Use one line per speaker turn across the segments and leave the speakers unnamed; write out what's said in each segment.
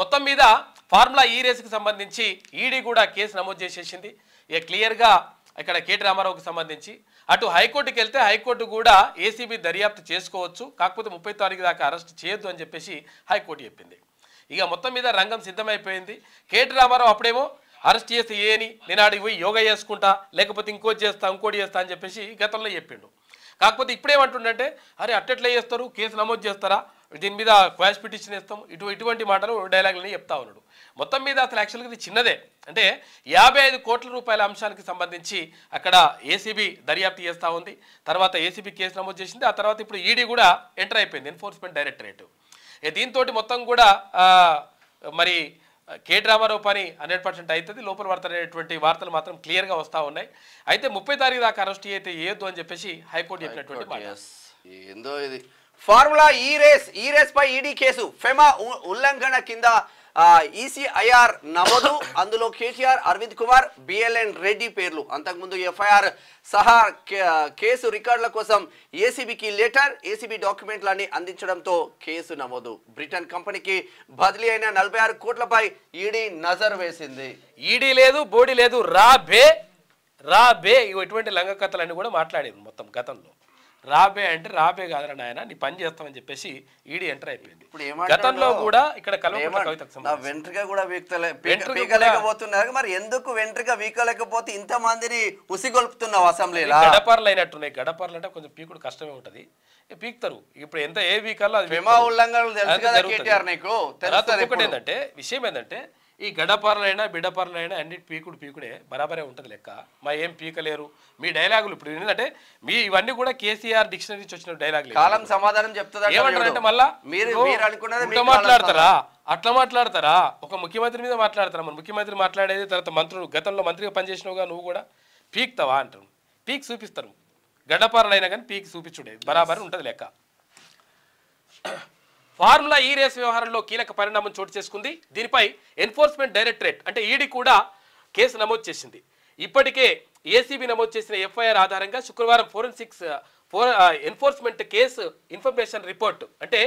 మొత్తం మీద ఫార్ములా ఈ రేసుకు సంబంధించి ఈడీ కూడా కేసు నమోదు చేసేసింది. ఇక క్లియర్గా ఇక్కడ కేటీ రామారావుకి సంబంధించి అటు హైకోర్టుకి వెళ్తే హైకోర్టు కూడా ఏసీబీ దర్యాప్తు చేసుకోవచ్చు, కాకపోతే 30 తారీఖు దాకా అరెస్ట్ చేయొద్దు అని చెప్పేసి హైకోర్టు చెప్పింది. ఇక మొత్తం మీద రంగం సిద్ధమైపోయింది. కేటీ రామారావు అప్పుడేమో అరెస్ట్ చేస్తే ఏని నేను ఆడికి పోయి యోగా చేసుకుంటా, లేకపోతే ఇంకోటి చేస్తా అని చెప్పేసి గతంలో చెప్పిండు. కాకపోతే ఇప్పుడేమంటుండంటే అరే అట్టెట్లా చేస్తారు, కేసు నమోదు చేస్తారా, దీని మీద క్వాష్ పిటిషన్ ఇస్తాం, ఇటువంటి మాటలు డైలాగులని చెప్తా ఉన్నాడు. మొత్తం మీద అసలు యాక్చువల్గా ఇది చిన్నదే, అంటే 55 కోట్ల రూపాయల అంశానికి సంబంధించి అక్కడ ఏసీబీ దర్యాప్తు చేస్తూ ఉంది. తర్వాత ఏసీబీ కేసు నమోదు చేసింది. ఆ తర్వాత ఇప్పుడు ఈడీ కూడా ఎంటర్ అయిపోయింది, ఎన్ఫోర్స్మెంట్ డైరెక్టరేట్. దీంతో మొత్తం కూడా మరి కేటీ రామారావు పని 100% అవుతుంది, లోపల పడతారనేటువంటి వార్తలు మాత్రం క్లియర్గా వస్తూ ఉన్నాయి. అయితే 30 తారీఖు దాకా అరెస్ట్ అయితే చేయొద్దు అని చెప్పేసి హైకోర్టు చెప్పినటువంటి మాట.
ఏందో ఇది ఫార్ములా ఈ రేస్ పై ఈడీ కేసు ఫెమా ఉల్లంఘన కింద ఈసీఐఆర్ నమోదు. అందులో కేటీఆర్, అరవింద్ కుమార్, బిఎల్ఎన్ రెడ్డి పేర్లు. అంతకుముందు ఎఫ్ఐఆర్ సహా కేసు రికార్డుల కోసం ఏసీబీకి లెటర్, ఏసీబీ డాక్యుమెంట్లన్నీ అందించడంతో కేసు నమోదు. బ్రిటన్ కంపెనీకి బదిలీ అయిన 46 కోట్లపై ఈడీ నజర్ వేసింది.
ఈడీ లేదు, బోడీ లేదు, రాబే ఇటువంటి లంగ కథలన్నీ కూడా మాట్లాడారు మొత్తం గతంలో. రాబే అంటే రాబే కాదురా నాయన, నీ పని చేస్తామని చెప్పేసి ఈడీ ఎంటర్ అయిపోయింది. గతంలో కూడా ఇక్కడ
వెంట్రుక కూడా వీకలేకపోతున్నారు. మరి ఎందుకు వెంట్రుక వీకలేకపోతే ఇంత మందిని ఉసిగొల్పుతున్నావు అసెంబ్లీలో?
గడపర్లు అయినట్టున్నాయి. గడపర్లు అంటే కొంచెం పీకుడు కష్టమే ఉంటది, పీకుతారు. ఇప్పుడు ఎంత ఏ వీకాలో అది ఒకటి ఏంటంటే విషయం ఏంటంటే ఈ గడపర్లైనా బిడ్డపర్లైనా అన్నిటి పీకుడే బరాబరే ఉంటుంది లెక్క. మా ఏం పీకలేరు మీ డైలాగులు. ఇప్పుడు ఏంటంటే మీ ఇవన్నీ కూడా కేసీఆర్ డిక్షనరీ నుంచి వచ్చిన డైలాగులు.
కాలం సమాధానం చెప్తుంది
ఏమంటారంటే మళ్ళా మాట్లాడతారా, అట్లా మాట్లాడతారా, ఒక ముఖ్యమంత్రి మీద మాట్లాడతారా? మన ముఖ్యమంత్రి మాట్లాడేది, తర్వాత మంత్రులు గతంలో మంత్రిగా పనిచేసినవుగా నువ్వు కూడా పీక్తావా అంటారు. పీక్ చూపిస్తారు, గడ్డపారలైనా కానీ పీక్ చూపించుడే బరాబర్ ఉంటుంది లెక్క. ఫార్ములా ఈ రేసు వ్యవహారంలో కీలక పరిణామం చోటు చేసుకుంది. దీనిపై ఎన్ఫోర్స్మెంట్ డైరెక్టరేట్ అంటే ఈడీ కూడా కేసు నమోదు చేసింది. ఇప్పటికే ఏసీబీ నమోదు చేసిన ఎఫ్ఐఆర్ ఆధారంగా శుక్రవారం forensics enforcement case information report అంటే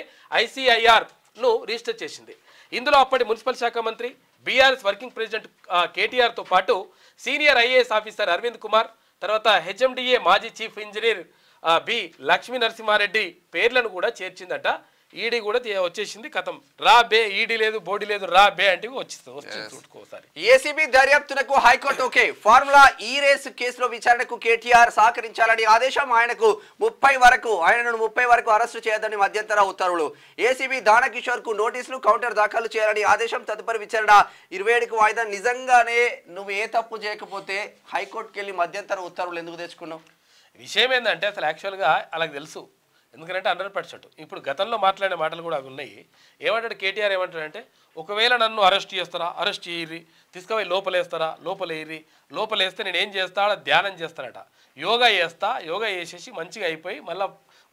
ఐసీఐఆర్ను రిజిస్టర్ చేసింది. ఇందులో అప్పటి మున్సిపల్ శాఖ మంత్రి, బీఆర్ఎస్ వర్కింగ్ ప్రెసిడెంట్ కేటీఆర్తో పాటు senior IAS officer Arvind Kumar, తర్వాత హెచ్ఎండిఏ మాజీ chief engineer B Lakshmi Narasimha Reddy పేర్లను కూడా చేర్చిందట. ఈడీ కూడా వచ్చేసింది. కథం రాబే, ఈడీ లేదు, బోడీ లేదు, రాబే అంటే వచ్చేస్తుంది.
ఏసీబీ దర్యాప్తునకు హైకోర్టు ఓకే. ఫార్ములా ఈ రేసు కేసులో విచారణకు కేటీఆర్ సహకరించాలని ఆదేశం. ఆయనను 30 వరకు అరెస్టు చేయదని మధ్యంతర ఉత్తర్వులు. ఏసీబీ దానకిషోర్ కు నోటీసులు, కౌంటర్ దాఖలు చేయాలని ఆదేశం. తదుపరి విచారణ 27కు వాయిదా. నిజంగానే నువ్వు ఏ తప్పు చేయకపోతే హైకోర్టుకి వెళ్ళి మధ్యంతర ఉత్తర్వులు ఎందుకు తెచ్చుకున్నావు?
విషయం ఏంటంటే అసలు యాక్చువల్గా అలాగ తెలుసు, ఎందుకంటే 100%. ఇప్పుడు గతంలో మాట్లాడే మాటలు కూడా అవి ఉన్నాయి. ఏమంటాడు కేటీఆర్, ఏమంటాడంటే ఒకవేళ నన్ను అరెస్ట్ చేస్తారా, అరెస్ట్ చేయర్రి, తీసుకుపోయి లోపలేస్తారా, లోపలేస్తే నేను ఏం చేస్తా, ధ్యానం చేస్తానట, యోగా చేసేసి మంచిగా అయిపోయి మళ్ళీ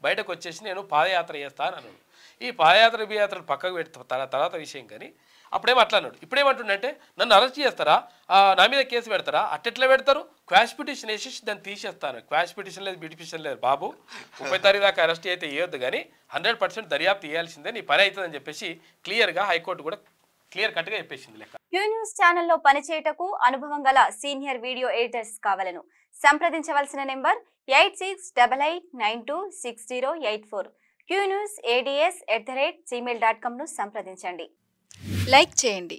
బయటకు వచ్చేసి నేను పాదయాత్ర చేస్తా అని అన్నాడు. ఈ పాదయాత్రలు పక్కకు పెడతా తర్వాత విషయం. కానీ అప్పుడేమో అట్లా అన్నాడు. ఇప్పుడేమంటుండంటే నన్ను అరెస్ట్ చేస్తారా, నా మీద కేసు పెడతారా, అట్టెట్లా పెడతారు, క్వాష్ పిటిషన్ వేసేసి దాన్ని తీసేస్తాను. క్వాష్ పిటిషన్ లేదు, పిటిషన్ లేదు బాబు, 30 తారీఖు దాకా అరెస్ట్ అయితే వేయొద్దు, కానీ 100% దర్యాప్తు చేయాల్సిందే, నీ పని అవుతుందని చెప్పేసి క్లియర్గా హైకోర్టు కూడా క్లియర్ కట్గా చెప్పేసింది లెక్క.
క్యూ న్యూస్ ఛానల్లో పనిచేయటకు అనుభవం గల సీనియర్ వీడియో ఎడిటర్స్ కావాలను సంప్రదించవలసిన నెంబర్ 8688926084. qnewsads@gmail.com ను సంప్రదించండి.
లైక్ చేయండి,